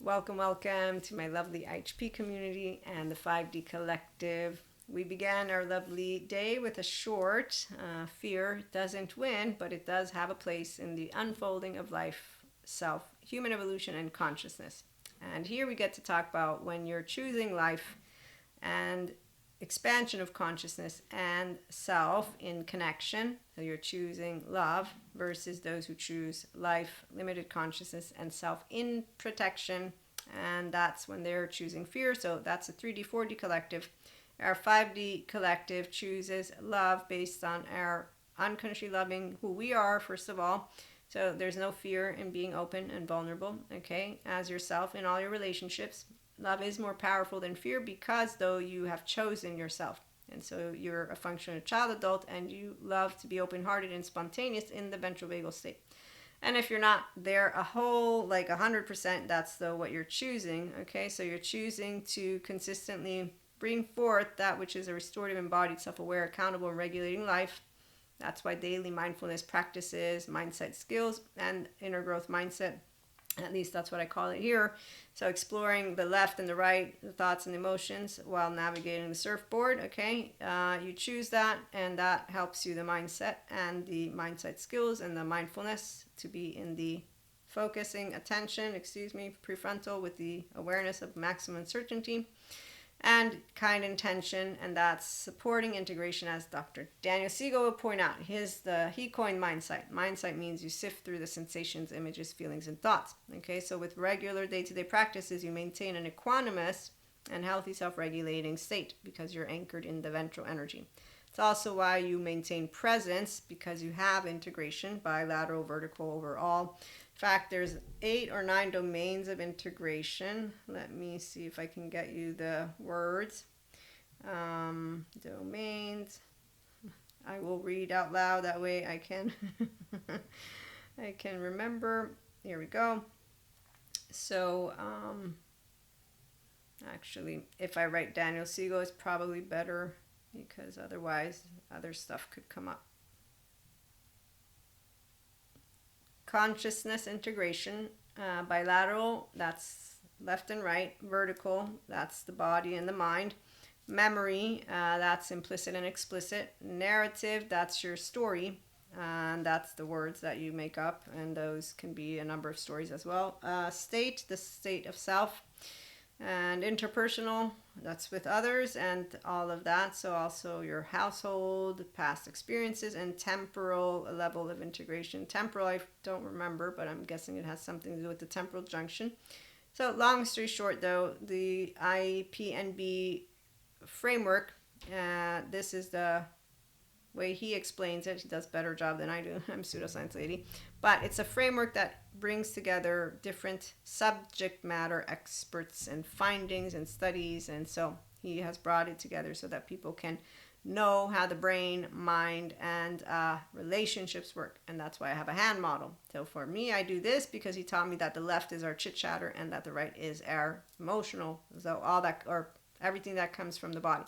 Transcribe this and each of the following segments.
welcome to my lovely IHP community and the 5D Collective. We began our lovely day with a short fear doesn't win, but it does have a place in the unfolding of life, self, human evolution, and consciousness. And here we get to talk about when you're choosing life and expansion of consciousness and self in connection. So you're choosing love versus those who choose life, limited consciousness, and self in protection. And that's when they're choosing fear. So that's a 3D, 4D collective. Our 5D collective chooses love based on our unconsciously loving who we are, first of all. So there's no fear in being open and vulnerable, okay, as yourself in all your relationships. Love is more powerful than fear because, though, you have chosen yourself. And so you're a functional child adult and you love to be open-hearted and spontaneous in the ventral vagal state. And if you're not there a whole, like 100%, that's what you're choosing, okay? So you're choosing to consistently bring forth that which is a restorative, embodied, self-aware, accountable, and regulating life. That's why daily mindfulness practices, mindset skills, and inner growth mindset, at least that's what I call it here. So exploring the left and the right, the thoughts and emotions while navigating the surfboard, okay? You choose that, and that helps you the mindset and the mindset skills and the mindfulness to be in the focusing attention, prefrontal with the awareness of maximum certainty and kind intention, and that's supporting integration, as Dr. Daniel Siegel will point out. He coined mindsight. Mindsight means you sift through the sensations, images, feelings, and thoughts. Okay, so with regular day-to-day practices, you maintain an equanimous and healthy self-regulating state because you're anchored in the ventral energy. It's also why you maintain presence, because you have integration, bilateral, vertical, overall. In fact, there's 8 or 9 domains of integration. Let me see if I can get you the words. Domains. I will read out loud, that way I can I can remember. Here we go. So actually, if I write Daniel Siegel, it's probably better because otherwise other stuff could come up. Consciousness integration, bilateral, that's left and right. Vertical, that's the body and the mind. Memory, that's implicit and explicit. Narrative, that's your story, and that's the words that you make up, and those can be a number of stories as well. State, the state of self. And interpersonal, that's with others and all of that. So also your household, past experiences, and temporal, a level of integration. Temporal, I don't remember, but I'm guessing it has something to do with the temporal junction. So long story short, though, the IPNB framework, this is the way he explains it. He does a better job than I do. I'm a pseudoscience lady. But it's a framework that brings together different subject matter experts and findings and studies. And so he has brought it together so that people can know how the brain, mind, and relationships work. And that's why I have a hand model. So for me, I do this because he taught me that the left is our chit-chatter and that the right is our emotional. So all that, or everything that comes from the body.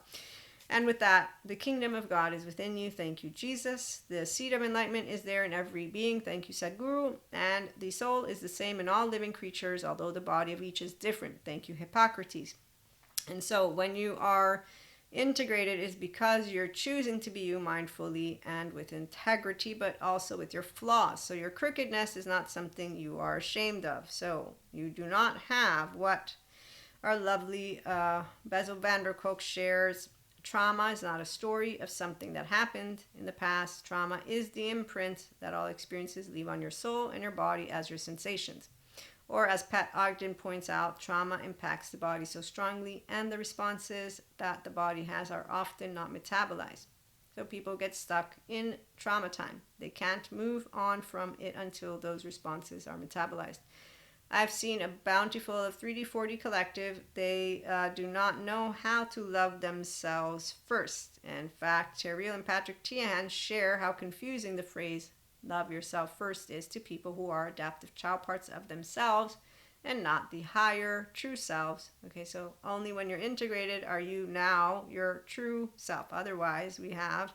And with that, the kingdom of God is within you. Thank you, Jesus. The seed of enlightenment is there in every being. Thank you, Sadhguru. And the soul is the same in all living creatures, although the body of each is different. Thank you, Hippocrates. And so when you are integrated, is because you're choosing to be you mindfully and with integrity, but also with your flaws. So your crookedness is not something you are ashamed of. So you do not have what our lovely Bessel van der Kolk shares. Trauma is not a story of something that happened in the past. Trauma is the imprint that all experiences leave on your soul and your body as your sensations. Or as Pat Ogden points out, trauma impacts the body so strongly, and the responses that the body has are often not metabolized. So people get stuck in trauma time. They can't move on from it until those responses are metabolized. I've seen a bountiful of 3D, 4D collective. They do not know how to love themselves first. In fact, Cheryl and Patrick Tiahan share how confusing the phrase love yourself first is to people who are adaptive child parts of themselves and not the higher true selves. Okay, so only when you're integrated are you now your true self. Otherwise, we have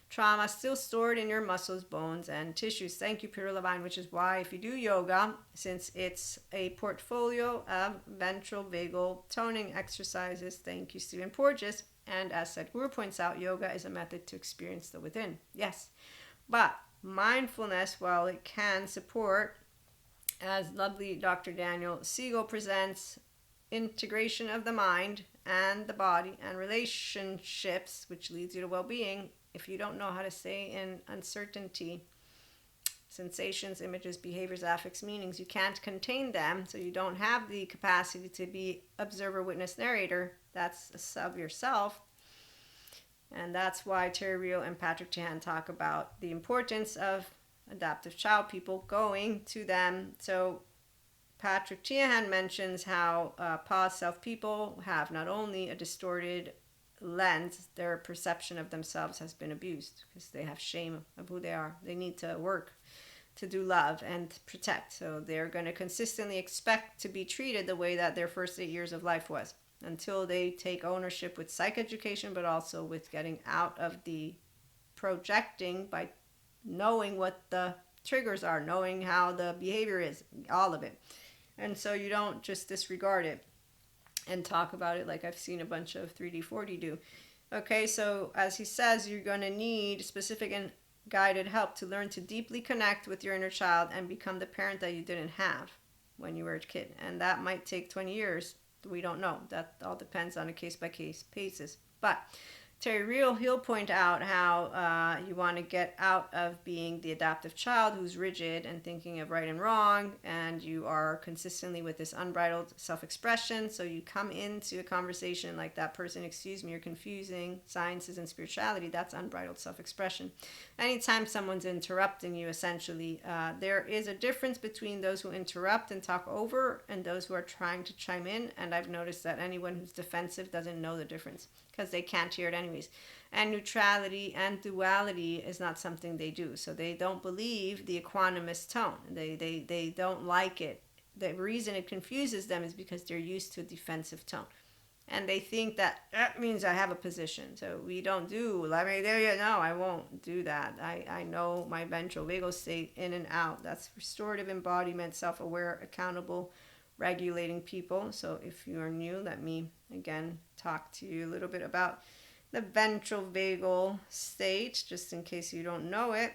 trauma still stored in your muscles, bones, and tissues. Thank you, Pure Levine, which is why if you do yoga, since it's a portfolio of ventral vagal toning exercises, thank you, Stephen Porges, and as Sadhguru points out, yoga is a method to experience the within. Yes, but mindfulness, while it can support, as lovely Dr. Daniel Siegel presents, integration of the mind and the body and relationships, which leads you to well-being. If you don't know how to stay in uncertainty, sensations, images, behaviors, affects, meanings, you can't contain them, so you don't have the capacity to be observer, witness, narrator. That's of yourself. And that's why Terry Real and Patrick Tehan talk about the importance of adaptive child people going to them. So Patrick Tehan mentions how pause self people have not only a distorted lens, their perception of themselves has been abused because they have shame of who they are. They need to work to do love and protect. So they're going to consistently expect to be treated the way that their first 8 years of life was, until they take ownership with psych education, but also with getting out of the projecting by knowing what the triggers are, knowing how the behavior is, all of it. And so you don't just disregard it and talk about it like I've seen a bunch of 3D 4D do. Okay, so as he says, you're going to need specific and guided help to learn to deeply connect with your inner child and become the parent that you didn't have when you were a kid. And that might take 20 years. We don't know. That all depends on a case-by-case basis. But Terry Real, he'll point out how you want to get out of being the adaptive child who's rigid and thinking of right and wrong, and you are consistently with this unbridled self-expression. So you come into a conversation like that person, excuse me, you're confusing sciences and spirituality. That's unbridled self-expression. Anytime someone's interrupting you, essentially, there is a difference between those who interrupt and talk over and those who are trying to chime in. And I've noticed that anyone who's defensive doesn't know the difference because they can't hear it anyways. And neutrality and duality is not something they do. So they don't believe the equanimous tone. They don't like it. The reason it confuses them is because they're used to a defensive tone. And they think that means I have a position. So we don't do, let me there you know, I won't do that. I know my ventral vagal state in and out. That's restorative embodiment, self-aware, accountable, regulating people. So if you are new, let me again talk to you a little bit about the ventral vagal state, just in case you don't know it.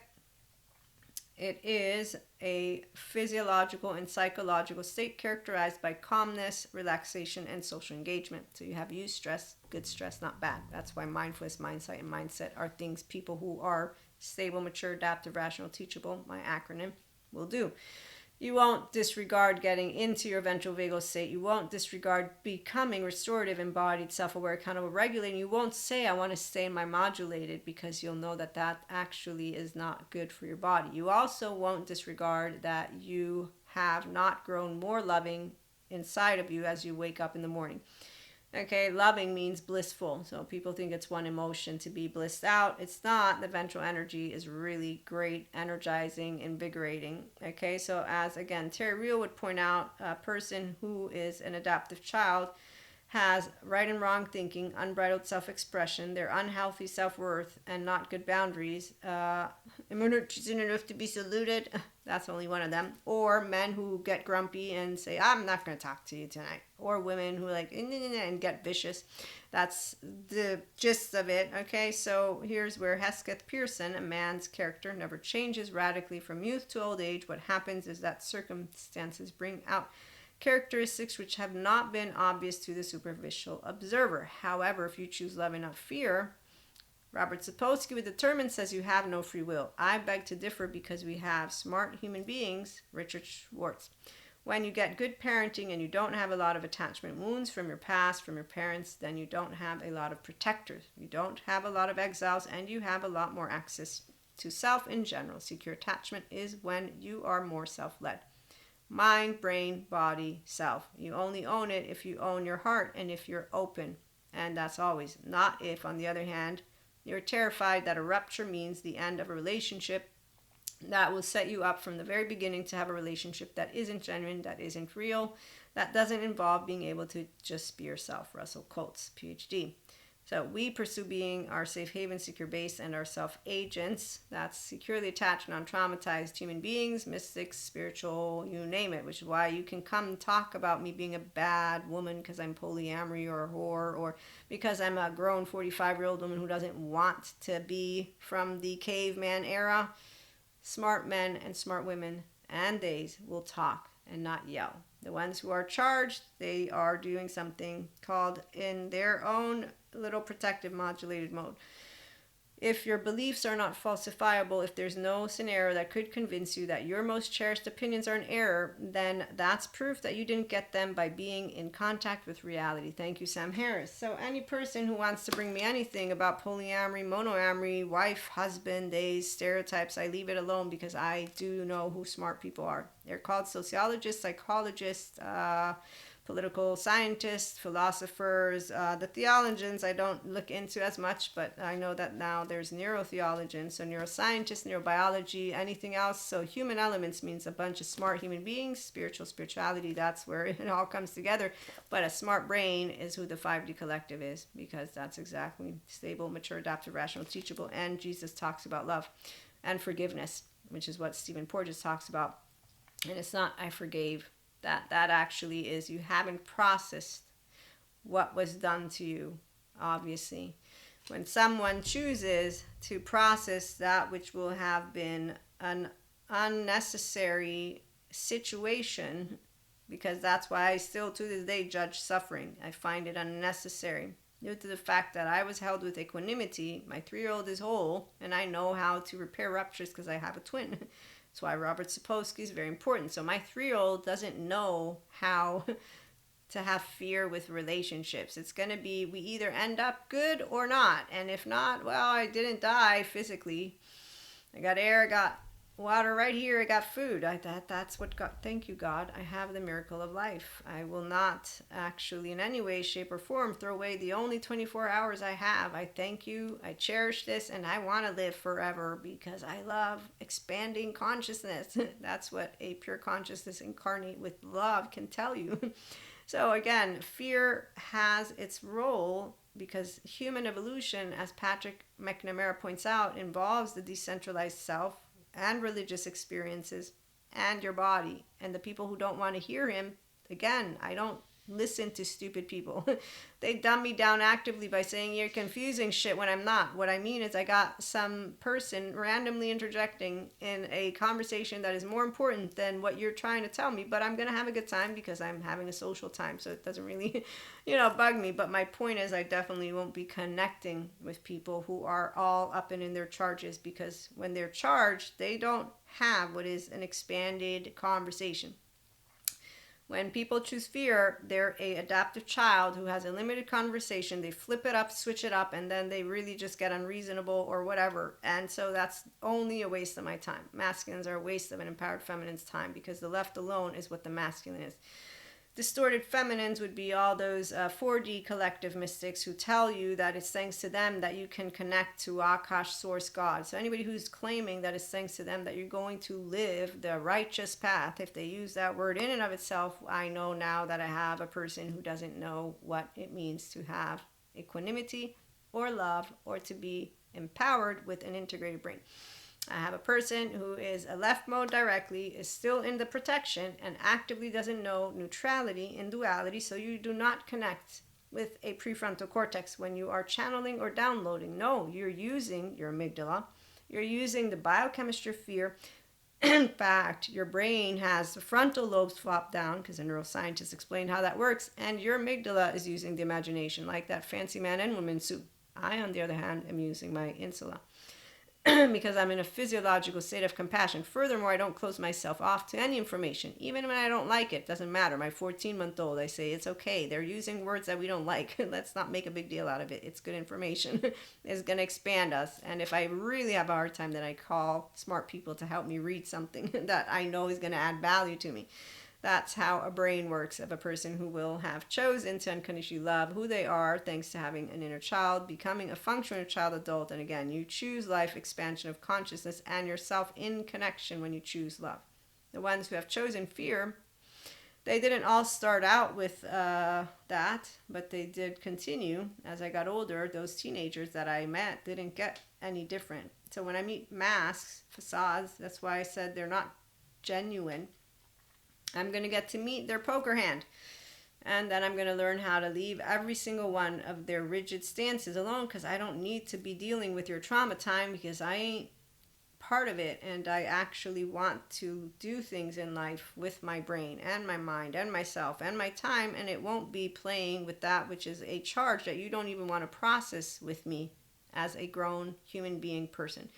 It is a physiological and psychological state characterized by calmness, relaxation, and social engagement. So you have eustress, good stress, not bad. That's why mindfulness, mindsight, and mindset are things people who are stable, mature, adaptive, rational, teachable, my acronym, will do. You won't disregard getting into your ventral vagal state. You won't disregard becoming restorative, embodied, self-aware, accountable, regulating. You won't say, I want to stay in my modulated, because you'll know that that actually is not good for your body. You also won't disregard that you have not grown more loving inside of you as you wake up in the morning. Okay, loving means blissful. So people think it's one emotion to be blissed out. It's not. The ventral energy is really great, energizing, invigorating. Okay, so as again, Terry Real would point out, a person who is an adaptive child has right and wrong thinking, unbridled self-expression, their unhealthy self-worth, and not good boundaries. I'm not enough to be saluted. That's only one of them. Or men who get grumpy and say, I'm not going to talk to you tonight. Or women who like, and get vicious. That's the gist of it. Okay, so here's where Hesketh Pearson, a man's character, never changes radically from youth to old age. What happens is that circumstances bring out characteristics which have not been obvious to the superficial observer. However, if you choose love and not fear, Robert Sapolsky with Determined says you have no free will. I beg to differ because we have smart human beings, Richard Schwartz. When you get good parenting and you don't have a lot of attachment wounds from your past, from your parents, then you don't have a lot of protectors. You don't have a lot of exiles, and you have a lot more access to self in general. Secure attachment is when you are more self-led. Mind, brain, body, self. You only own it if you own your heart and if you're open. And that's always. Not if, on the other hand, you're terrified that a rupture means the end of a relationship that will set you up from the very beginning to have a relationship that isn't genuine, that isn't real, that doesn't involve being able to just be yourself. Russell Coates, PhD. So we pursue being our safe haven, secure base, and our self-agents. That's securely attached, non-traumatized human beings, mystics, spiritual, you name it, which is why you can come and talk about me being a bad woman because I'm polyamory or a whore, or because I'm a grown 45-year-old woman who doesn't want to be from the caveman era. Smart men and smart women and theys will talk and not yell. The ones who are charged, they are doing something called in their own little protective modulated mode. If your beliefs are not falsifiable, if there's no scenario that could convince you that your most cherished opinions are in error, then that's proof that you didn't get them by being in contact with reality. Thank you, Sam Harris. So any person who wants to bring me anything about polyamory, monoamory, wife, husband, days, stereotypes, I leave it alone because I do know who smart people are. They're called sociologists, psychologists, political scientists, philosophers, the theologians I don't look into as much, but I know that now there's neurotheologians, so neuroscientists, neurobiology, anything else. So human elements means a bunch of smart human beings, spirituality, that's where it all comes together. But a smart brain is who the 5D collective is, because that's exactly stable, mature, adaptive, rational, teachable, and Jesus talks about love and forgiveness, which is what Stephen Porges talks about. And it's not I forgave. That actually is you haven't processed what was done to you, obviously. When someone chooses to process that which will have been an unnecessary situation, because that's why I still to this day judge suffering. I find it unnecessary. Due to the fact that I was held with equanimity, my 3-year-old is whole, and I know how to repair ruptures because I have a twin. That's why Robert Sapolsky is very important. So my 3-year-old doesn't know how to have fear with relationships. It's going to be we either end up good or not. And if not, well, I didn't die physically. I got air, I got water right here, I got food. That's what God, thank you, God. I have the miracle of life. I will not actually in any way, shape, or form throw away the only 24 hours I have. I thank you, I cherish this, and I want to live forever because I love expanding consciousness. That's what a pure consciousness incarnate with love can tell you. So again, fear has its role because human evolution, as Patrick McNamara points out, involves the decentralized self and religious experiences and your body. And the people who don't want to hear him, again, I don't listen to stupid people. They dumb me down actively by saying you're confusing shit when I'm not. What I mean is I got some person randomly interjecting in a conversation that is more important than what you're trying to tell me, but I'm going to have a good time because I'm having a social time, so it doesn't really, bug me. But my point is I definitely won't be connecting with people who are all up and in their charges, because when they're charged, they don't have what is an expanded conversation. When people choose fear, they're a adaptive child who has a limited conversation. They flip it up, switch it up, and then they really just get unreasonable or whatever. And so that's only a waste of my time. Masculines are a waste of an empowered feminine's time because the left alone is what the masculine is. Distorted feminines would be all those 4D collective mystics who tell you that it's thanks to them that you can connect to Akash source God. So anybody who's claiming that it's thanks to them that you're going to live the righteous path, if they use that word in and of itself, I know now that I have a person who doesn't know what it means to have equanimity or love or to be empowered with an integrated brain. I have a person who is a left mode directly, is still in the protection, and actively doesn't know neutrality in duality, so you do not connect with a prefrontal cortex when you are channeling or downloading. No, you're using your amygdala. You're using the biochemistry of fear. In fact, your brain has the frontal lobes flop down, because the neuroscientists explain how that works, and your amygdala is using the imagination, like that fancy man and woman suit. I, on the other hand, am using my insula. Because I'm in a physiological state of compassion. Furthermore, I don't close myself off to any information. Even when I don't like it, doesn't matter. My 14-month-old, I say, it's okay. They're using words that we don't like. Let's not make a big deal out of it. It's good information. It's going to expand us. And if I really have a hard time, then I call smart people to help me read something that I know is going to add value to me. That's how a brain works of a person who will have chosen to unconditionally love who they are thanks to having an inner child, becoming a functional child adult. And again, you choose life, expansion of consciousness, and yourself in connection when you choose love. The ones who have chosen fear, They didn't all start out with that, but they did continue as I got older. Those teenagers that I met didn't get any different. So when I meet masks, facades, that's why I said they're not genuine. I'm going to get to meet their poker hand. And then I'm going to learn how to leave every single one of their rigid stances alone, because I don't need to be dealing with your trauma time, because I ain't part of it, and I actually want to do things in life with my brain and my mind and myself and my time, and it won't be playing with that which is a charge that you don't even want to process with me as a grown human being person.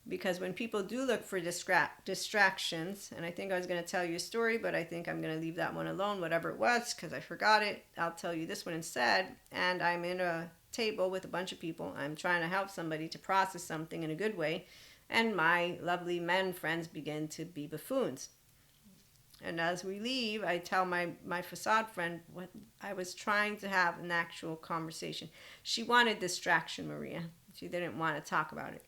Because when people do look for distractions, and I think I was going to tell you a story, but I think I'm going to leave that one alone, whatever it was, because I forgot it. I'll tell you this one instead. And I'm in a table with a bunch of people. I'm trying to help somebody to process something in a good way, and my lovely men friends begin to be buffoons. And as we leave, I tell my facade friend what I was trying to have an actual conversation. She wanted distraction, Maria. She didn't want to talk about it.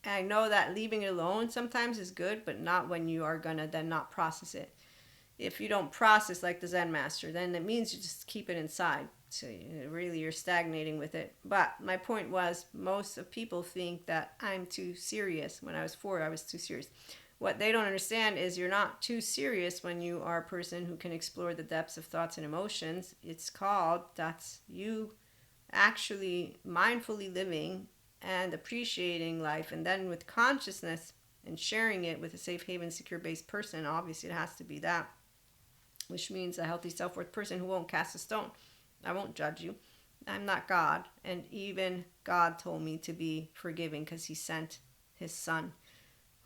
And I know that leaving it alone sometimes is good, but not when you are going to then not process it. If you don't process like the Zen master, then it means you just keep it inside. So really you're stagnating with it. But my point was, most of people think that I'm too serious. When I was 4, I was too serious. What they don't understand is you're not too serious when you are a person who can explore the depths of thoughts and emotions. It's called, that's you actually mindfully living and appreciating life, and then with consciousness and sharing it with a safe haven, secure based person. Obviously it has to be that, which means a healthy self-worth person who won't cast a stone. I won't judge you. I'm not God, and even God told me to be forgiving because he sent his son,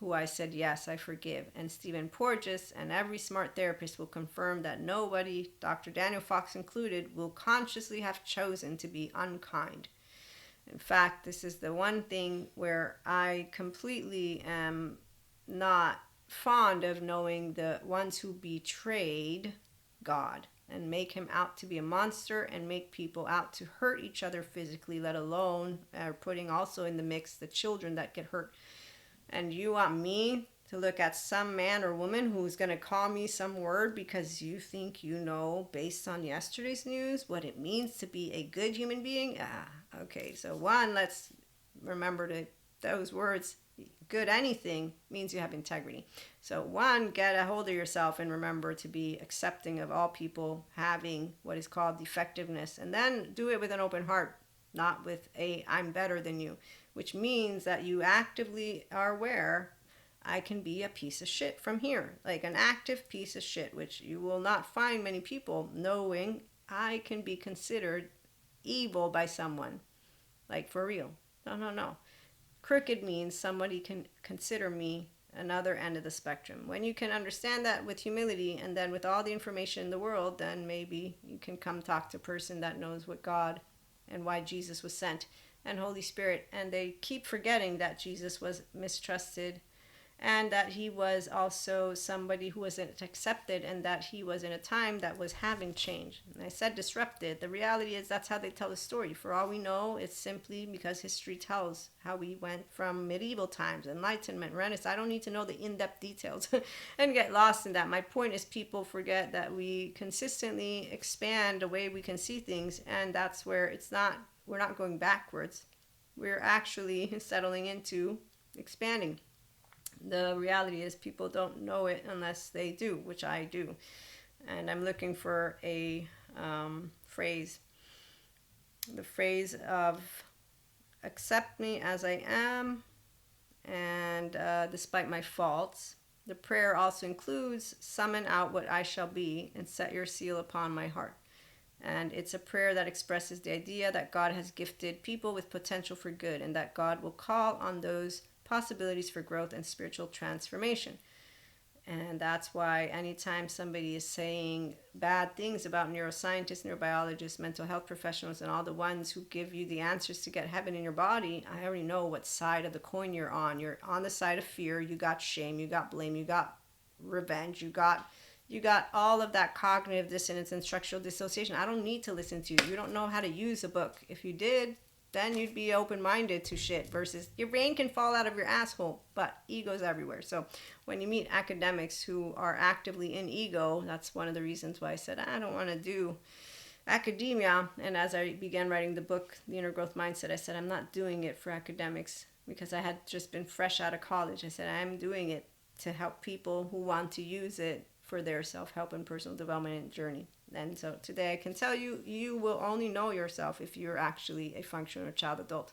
who I said, yes, I forgive. And Stephen Porges and every smart therapist will confirm that nobody, Dr. Daniel Fox included, will consciously have chosen to be unkind. In fact, this is the one thing where I completely am not fond of knowing the ones who betrayed God and make him out to be a monster and make people out to hurt each other physically, let alone putting also in the mix the children that get hurt. And you want me to look at some man or woman who's going to call me some word because you think you know, based on yesterday's news, what it means to be a good human being? Okay. So one, let's remember those words. Good anything means you have integrity. So one, get a hold of yourself and remember to be accepting of all people having what is called defectiveness. And then do it with an open heart, not with a I'm better than you, which means that you actively are aware I can be a piece of shit from here, like an active piece of shit, which you will not find many people knowing I can be considered evil by someone, like for real. No. Crooked means somebody can consider me another end of the spectrum. When you can understand that with humility and then with all the information in the world, then maybe you can come talk to a person that knows what God and why Jesus was sent and Holy Spirit. And they keep forgetting that Jesus was mistrusted, and that he was also somebody who wasn't accepted, and that he was in a time that was having change. And I said disrupted. The reality is that's how they tell the story. For all we know, it's simply because history tells how we went from medieval times, Enlightenment, Renaissance. I don't need to know the in-depth details and get lost in that. My point is people forget that we consistently expand the way we can see things, and that's where we're not going backwards. We're actually settling into expanding. The reality is people don't know it unless they do, which I do. And I'm looking for a phrase. The phrase of accept me as I am, and despite my faults. The prayer also includes summon out what I shall be and set your seal upon my heart. And it's a prayer that expresses the idea that God has gifted people with potential for good, and that God will call on those possibilities for growth and spiritual transformation. And that's why anytime somebody is saying bad things about neuroscientists, neurobiologists, mental health professionals, and all the ones who give you the answers to get heaven in your body, I already know what side of the coin you're on. You're on the side of fear. You got shame. You got blame. You got revenge. You got all of that cognitive dissonance and structural dissociation. I don't need to listen to you. You don't know how to use a book. If you did, then you'd be open-minded to shit, versus your brain can fall out of your asshole, but ego's everywhere. So when you meet academics who are actively in ego, that's one of the reasons why I said I don't want to do academia. And as I began writing the book, The Inner Growth Mindset, I said I'm not doing it for academics, because I had just been fresh out of college. I said I'm doing it to help people who want to use it for their self-help and personal development journey. And so today I can tell you, you will only know yourself if you're actually a functional child adult.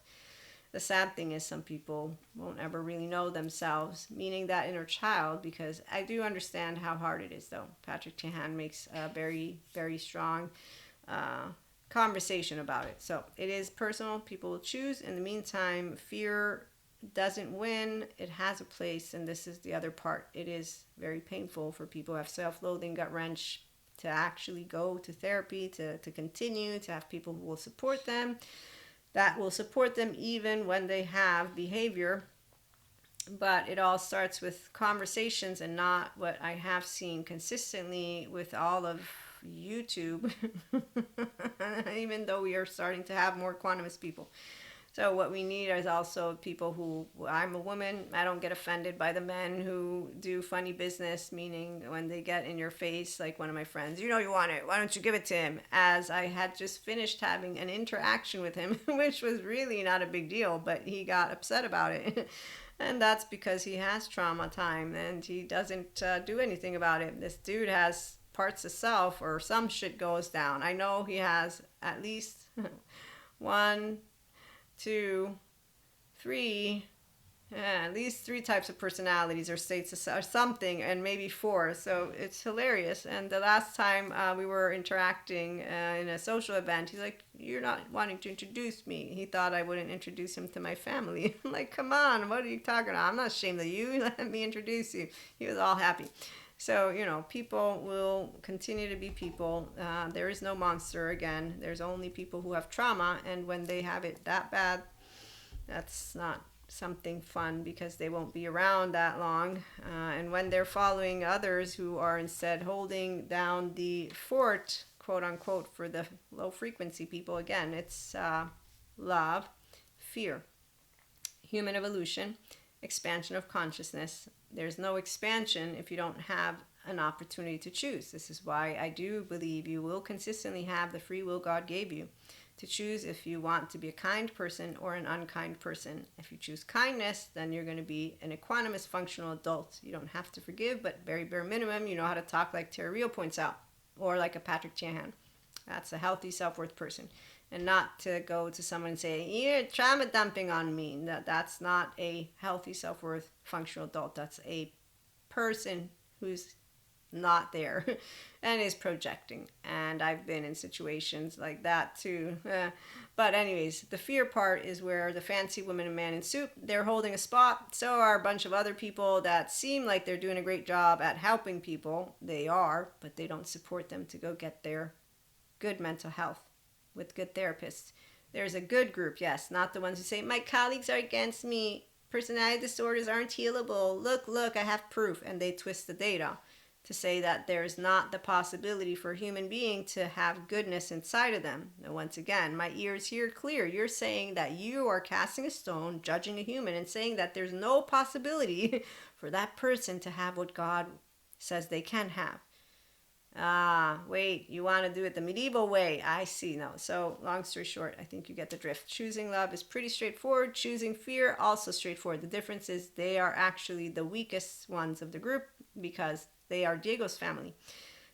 The sad thing is some people won't ever really know themselves, meaning that inner child, because I do understand how hard it is, though. Patrick Tehan makes a very, very strong conversation about it. So it is personal. People will choose. In the meantime, fear doesn't win. It has a place, and this is the other part. It is very painful for people who have self-loathing, gut wrench, to actually go to therapy, to continue, to have people who will support them, that will support them even when they have behavior. But it all starts with conversations, and not what I have seen consistently with all of YouTube, even though we are starting to have more quantumist people. So what we need is also people who, I'm a woman, I don't get offended by the men who do funny business, meaning when they get in your face, like one of my friends, you know you want it, why don't you give it to him? As I had just finished having an interaction with him, which was really not a big deal, but he got upset about it. And that's because he has trauma time and he doesn't do anything about it. This dude has parts of self, or some shit goes down. I know he has at least one, two, three, at least three types of personalities or states or something, and maybe four. So it's hilarious. And the last time we were interacting in a social event, he's like, you're not wanting to introduce me. He thought I wouldn't introduce him to my family. I'm like, come on, what are you talking about? I'm not ashamed of you. Let me introduce you. He was all happy. So, people will continue to be people. There is no monster. Again, there's only people who have trauma. And when they have it that bad, that's not something fun, because they won't be around that long. And when they're following others who are instead holding down the fort, quote unquote, for the low frequency people, again, it's love, fear, human evolution, expansion of consciousness. There's no expansion if you don't have an opportunity to choose. This is why I do believe you will consistently have the free will God gave you to choose if you want to be a kind person or an unkind person. If you choose kindness, then you're going to be an equanimous functional adult. You don't have to forgive, but very bare minimum, you know how to talk, like Terry Real points out, or like a Patrick Tehan. That's a healthy self-worth person. And not to go to someone and say, you're trauma dumping on me. That's not a healthy self-worth functional adult. That's a person who's not there and is projecting. And I've been in situations like that too. But anyways, the fear part is where the fancy woman and man in soup, they're holding a spot. So are a bunch of other people that seem like they're doing a great job at helping people. They are, but they don't support them to go get their good mental health with good therapists. There's a good group, yes, not the ones who say, my colleagues are against me, personality disorders aren't healable, look, I have proof, and they twist the data to say that there's not the possibility for a human being to have goodness inside of them. And once again, my ears hear clear. You're saying that you are casting a stone, judging a human, and saying that there's no possibility for that person to have what God says they can have. Wait, you want to do it the medieval way? I see. No. So long story short, I think you get the drift. Choosing love is pretty straightforward. Choosing fear, also straightforward. The difference is they are actually the weakest ones of the group, because they are Diego's family.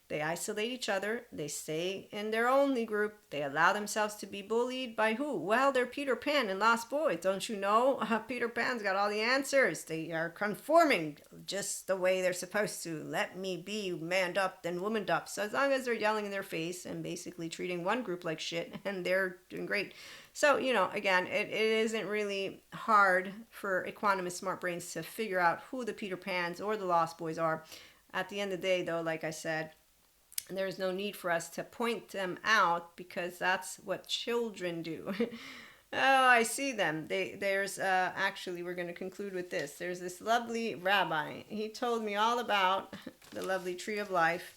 They isolate each other. They stay in their only group. They allow themselves to be bullied by who? Well, they're Peter Pan and Lost Boys. Don't you know? Peter Pan's got all the answers. They are conforming just the way they're supposed to. Let me be manned up, then womaned up. So as long as they're yelling in their face and basically treating one group like shit, and they're doing great. So, again, it isn't really hard for equanimous smart brains to figure out who the Peter Pans or the Lost Boys are. At the end of the day, though, like I said, there's no need for us to point them out, because that's what children do. Oh, I see them. There's actually, we're going to conclude with this. There's this lovely rabbi. He told me all about the lovely tree of life.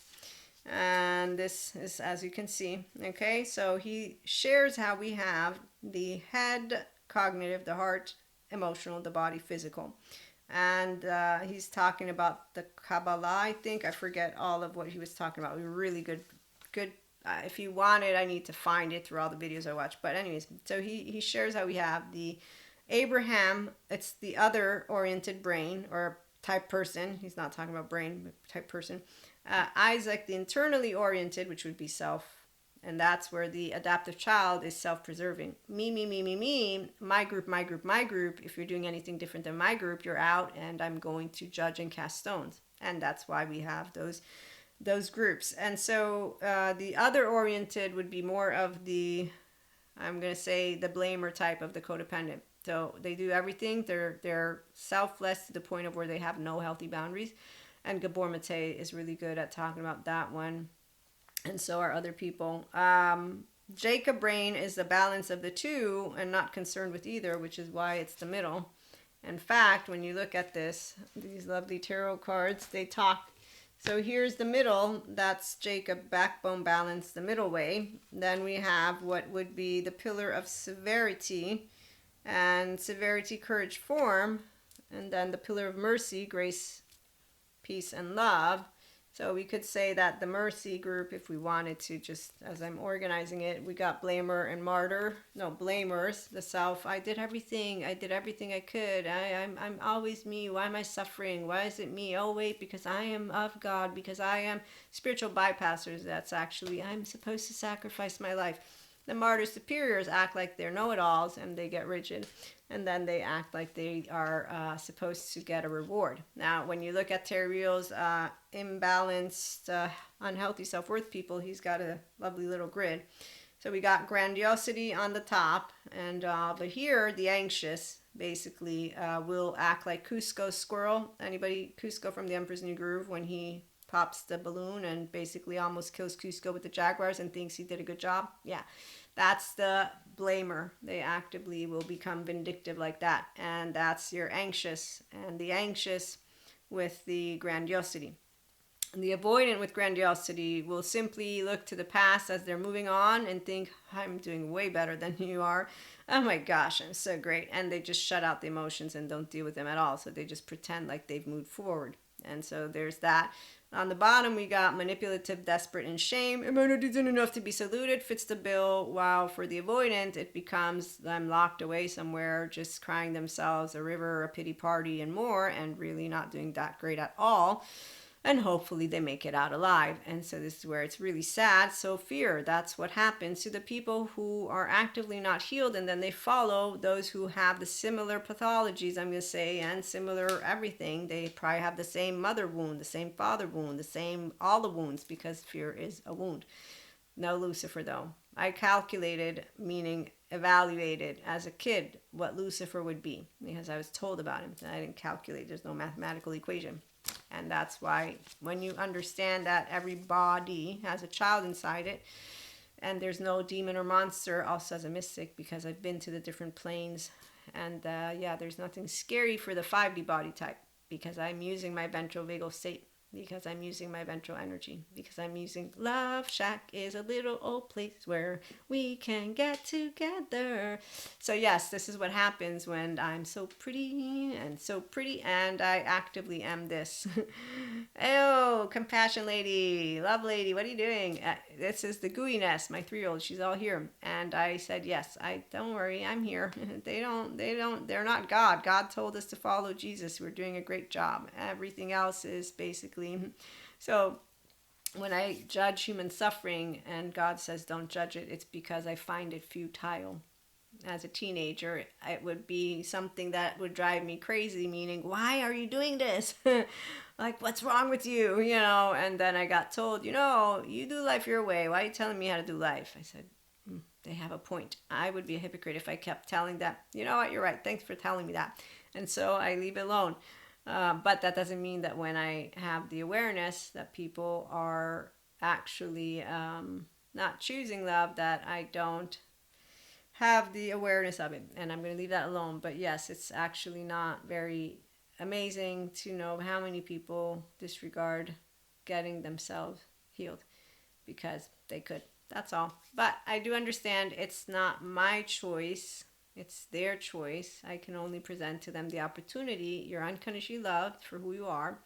And this is, as you can see, okay, so he shares how we have the head cognitive, the heart emotional, the body physical. And he's talking about the Kabbalah, I think. I forget all of what he was talking about. Really good. If you want it, I need to find it through all the videos I watch. But anyways, so he shares how we have the Abraham, it's the other oriented brain or type person. He's not talking about brain, but type person. Isaac, the internally oriented, which would be self. And that's where the adaptive child is self preserving. Me, my group, my group, my group. If you're doing anything different than my group, you're out, and I'm going to judge and cast stones. And that's why we have those groups. And so the other oriented would be more of the, I'm going to say, the blamer type of the codependent. So they do everything. They're selfless to the point of where they have no healthy boundaries. And Gabor Mate is really good at talking about that one. And so are other people. Jacob Brain is the balance of the two and not concerned with either, which is why it's the middle. In fact, when you look at this, these lovely tarot cards, they talk. So here's the middle. That's Jacob, backbone balance, the middle way. Then we have what would be the pillar of severity, and severity, courage, form. And then the pillar of mercy, grace, peace, and love. So we could say that the mercy group, if we wanted to, just as I'm organizing it, we got blamer and martyr. No, blamers, the self. I did everything I could. I'm always me. Why am I suffering? Why is it me? Oh, wait, because I am of God, because I am spiritual bypassers. That's actually, I'm supposed to sacrifice my life. The martyr superiors act like they're know-it-alls and they get rigid. And then they act like they are supposed to get a reward. Now, when you look at Terry Real's imbalanced, unhealthy self-worth people, he's got a lovely little grid. So we got grandiosity on the top, and but here, the anxious basically will act like Cusco squirrel. Anybody, Cusco from The Emperor's New Groove, when he pops the balloon and basically almost kills Cusco with the jaguars and thinks he did a good job? Yeah. That's the blamer. They actively will become vindictive like that. And that's your anxious. And the anxious with the grandiosity. And the avoidant with grandiosity will simply look to the past as they're moving on and think, I'm doing way better than you are. Oh my gosh, I'm so great. And they just shut out the emotions and don't deal with them at all. So they just pretend like they've moved forward. And so there's that. On the bottom, we got manipulative, desperate, and shame. Am I not doing enough to be saluted? Fits the bill. While for the avoidant, it becomes them locked away somewhere, just crying themselves a river, a pity party, and more, and really not doing that great at all. And hopefully they make it out alive. And so this is where it's really sad. So fear, that's what happens to the people who are actively not healed, and then they follow those who have the similar pathologies, I'm going to say, and similar everything. They probably have the same mother wound, the same father wound, the same, all the wounds, because fear is a wound. No Lucifer though. I calculated, meaning evaluated as a kid, what Lucifer would be, because I was told about him. I didn't calculate, there's no mathematical equation. And that's why when you understand that every body has a child inside it, and there's no demon or monster, also as a mystic, because I've been to the different planes, and yeah, there's nothing scary for the 5D body type, because I'm using my ventral vagal state, because I'm using my ventral energy, because I'm using Love Shack is a little old place where we can get together. So yes, this is what happens when I'm so pretty, and I actively am this. Oh, compassion lady, love lady, what are you doing? This is the gooiness, my 3-year-old, she's all here. And I said, yes, don't worry, I'm here. They're not God. God told us to follow Jesus. We're doing a great job. Everything else is basically, so when I judge human suffering and God says don't judge it, it's because I find it futile. As a teenager, it would be something that would drive me crazy, meaning, why are you doing this? Like, what's wrong with you? You know, and then I got told, you do life your way. Why are you telling me how to do life? I said, they have a point. I would be a hypocrite if I kept telling them, you know what, you're right. Thanks for telling me that. And so I leave it alone. But that doesn't mean that when I have the awareness that people are actually not choosing love, that I don't have the awareness of it. And I'm going to leave that alone. But yes, it's actually not very amazing to know how many people disregard getting themselves healed. because they could. That's all. But I do understand it's not my choice. It's their choice. I can only present to them the opportunity. You're unconditionally loved for who you are.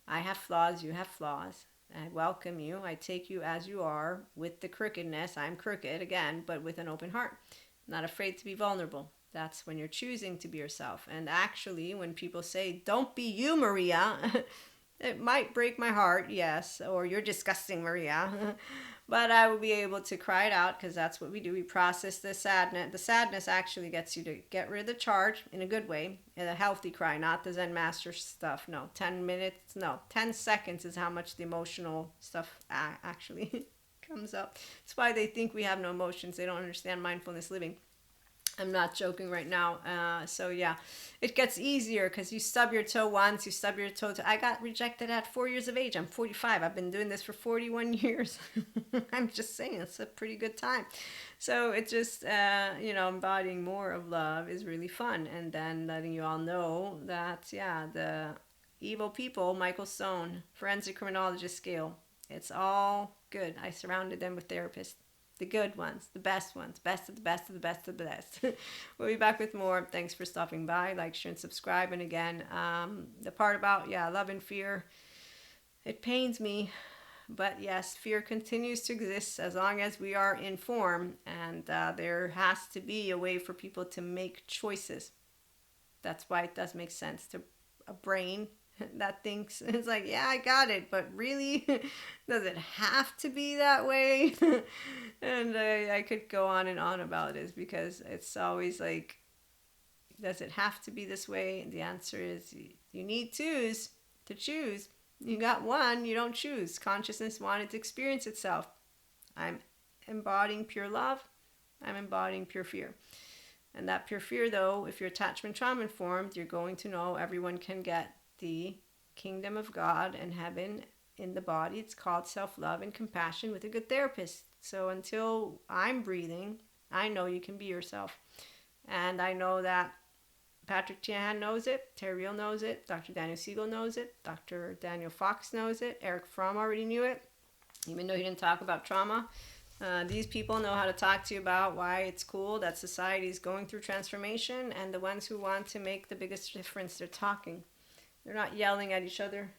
I have flaws, you have flaws. I welcome you. I take you as you are with the crookedness. I'm crooked again, but with an open heart. Not afraid to be vulnerable. That's when you're choosing to be yourself. And actually, when people say, don't be you, Maria, it might break my heart, yes, or you're disgusting, Maria. But I will be able to cry it out because that's what we do. We process the sadness. The sadness actually gets you to get rid of the charge in a good way, in a healthy cry, not the Zen master stuff. No, 10 minutes, no, 10 seconds is how much the emotional stuff actually comes up. That's why they think we have no emotions. They don't understand mindfulness living. I'm not joking right now. So yeah, it gets easier because you stub your toe once, you stub your toe. I got rejected at 4 years of age. I'm 45. I've been doing this for 41 years. I'm just saying it's a pretty good time. So it just, embodying more of love is really fun. And then letting you all know that, yeah, the evil people, Michael Stone, forensic criminologist scale, it's all good. I surrounded them with therapists. The good ones, the best ones, best of the best of the best of the best. We'll be back with more. Thanks for stopping by. Like, share, and subscribe. And again, the part about, love and fear, it pains me. But yes, fear continues to exist as long as we are in form. And there has to be a way for people to make choices. That's why it does make sense to a brain that thinks, it's like, yeah, I got it, but really, does it have to be that way? And I could go on and on about this because it's always like, does it have to be this way? And the answer is you need to choose. You got one, you don't choose. Consciousness wanted to experience itself. I'm embodying pure love. I'm embodying pure fear. And that pure fear, though, if you're attachment trauma informed, you're going to know everyone can get the kingdom of God and heaven in the body. It's called self-love and compassion with a good therapist. So until I'm breathing, I know you can be yourself. And I know that Patrick Tiahan knows it, Terry Real knows it, Dr. Daniel Siegel knows it, Dr. Daniel Fox knows it, Eric Fromm already knew it, even though he didn't talk about trauma. These people know how to talk to you about why it's cool that society is going through transformation, and the ones who want to make the biggest difference, they're talking. They're not yelling at each other.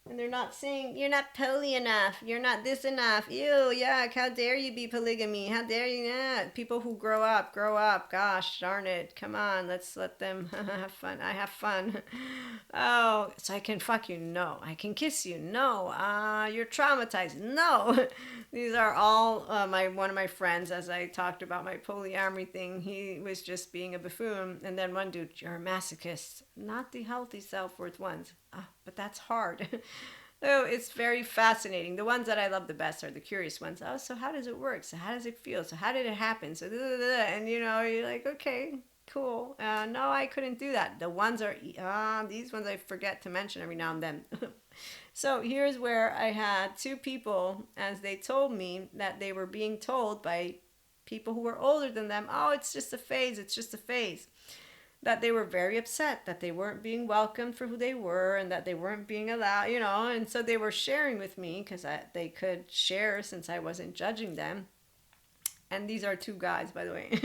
And they're not saying, you're not poly enough. You're not this enough. Ew, yuck. How dare you be polygamy? How dare you not? People who grow up. Gosh, darn it. Come on, let's let them have fun. I have fun. Oh, so I can fuck you? No. I can kiss you? No. You're traumatized? No. These are all one of my friends, as I talked about my polyamory thing. He was just being a buffoon. And then one dude, you're a masochist. Not the healthy self-worth ones. But that's hard. So it's very fascinating. The ones that I love the best are the curious ones. Oh, so how does it work? So how does it feel? So how did it happen? So and you're like, okay, cool. No, I couldn't do that. The ones are these ones I forget to mention every now and then. So here's where I had two people, as they told me that they were being told by people who were older than them, oh, it's just a phase. It's just a phase. That they were very upset that they weren't being welcomed for who they were and that they weren't being allowed, and so they were sharing with me because they could share since I wasn't judging them. And these are two guys, by the way.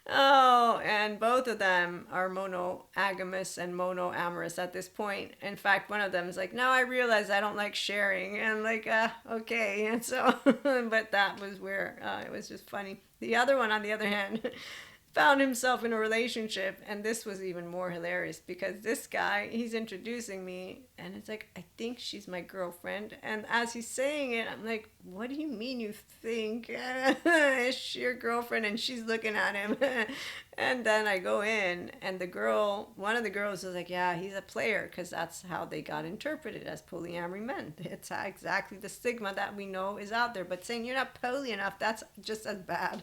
Oh, and both of them are monogamous and monoamorous at this point. In fact, one of them is like, no, I realize I don't like sharing. And like, okay. And so, but that was where it was just funny. The other one, on the other hand, found himself in a relationship, and this was even more hilarious because this guy, he's introducing me, and it's like, I think she's my girlfriend. And as he's saying it, I'm like, what do you mean you think? Is she your girlfriend? And she's looking at him. And then I go in, and one of the girls was like, yeah, he's a player, because that's how they got interpreted as polyamory men. It's exactly the stigma that we know is out there. But saying you're not poly enough, that's just as bad.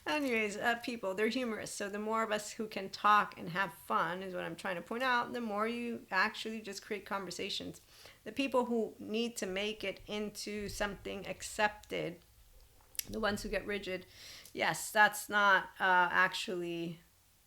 Anyways, people, they're humorous. So the more of us who can talk and have fun is what I'm trying to point out, the more you actually just create conversations. The people who need to make it into something accepted, the ones who get rigid, yes, that's not actually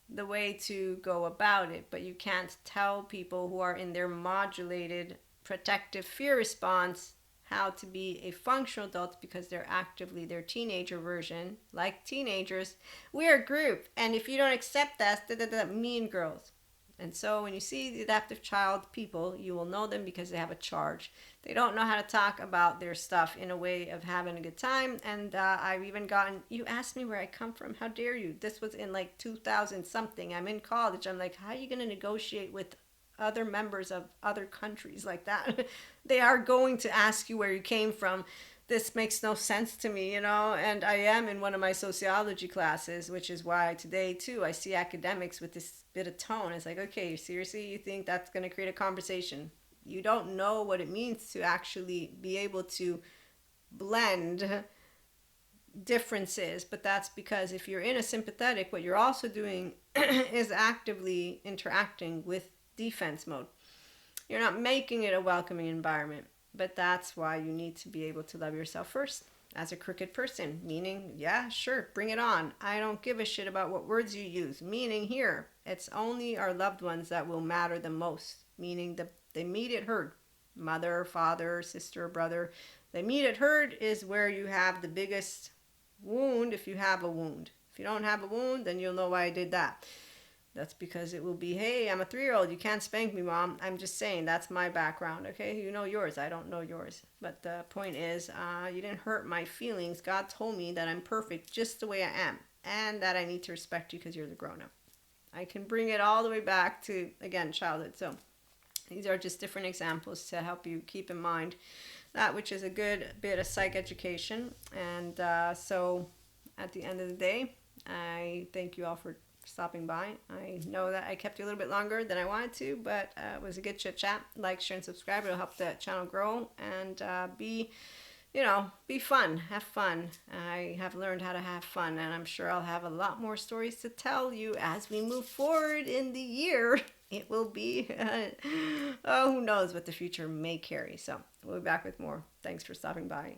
the way to go about it. But you can't tell people who are in their modulated protective fear response how to be a functional adult because they're actively their teenager version. Like teenagers, we're a group, and if you don't accept that, mean girls. And so when you see the adaptive child people, you will know them because they have a charge. They don't know how to talk about their stuff in a way of having a good time. And I've even gotten, you asked me where I come from. How dare you? This was in like 2000 something. I'm in college. I'm like, how are you going to negotiate with other members of other countries like that? They are going to ask you where you came from. This makes no sense to me, you know. And I am in one of my sociology classes, which is why today too I see academics with this bit of tone. It's like, okay, seriously, you think that's going to create a conversation? You don't know what it means to actually be able to blend differences. But that's because if you're in a sympathetic, what you're also doing is actively interacting with defense mode. You're not making it a welcoming environment. But that's why you need to be able to love yourself first as a crooked person. Meaning, yeah, sure, bring it on. I don't give a shit about what words you use. Meaning here, it's only our loved ones that will matter the most. Meaning the immediate hurt. Mother, father, sister, brother. The immediate hurt is where you have the biggest wound if you have a wound. If you don't have a wound, then you'll know why I did that. That's because it will be, hey, I'm a 3-year-old. You can't spank me, mom. I'm just saying that's my background, okay? You know yours. I don't know yours. But the point is, you didn't hurt my feelings. God told me that I'm perfect just the way I am and that I need to respect you because you're the grown-up. I can bring it all the way back to, again, childhood. So these are just different examples to help you keep in mind that, which is a good bit of psych education. And so at the end of the day, I thank you all for stopping by. I know that I kept you a little bit longer than I wanted to, but it was a good chit chat. Like, share, and subscribe. It'll help the channel grow and be fun. Have fun. I have learned how to have fun, and I'm sure I'll have a lot more stories to tell you as we move forward in the year. It will be, who knows what the future may carry. So we'll be back with more. Thanks for stopping by.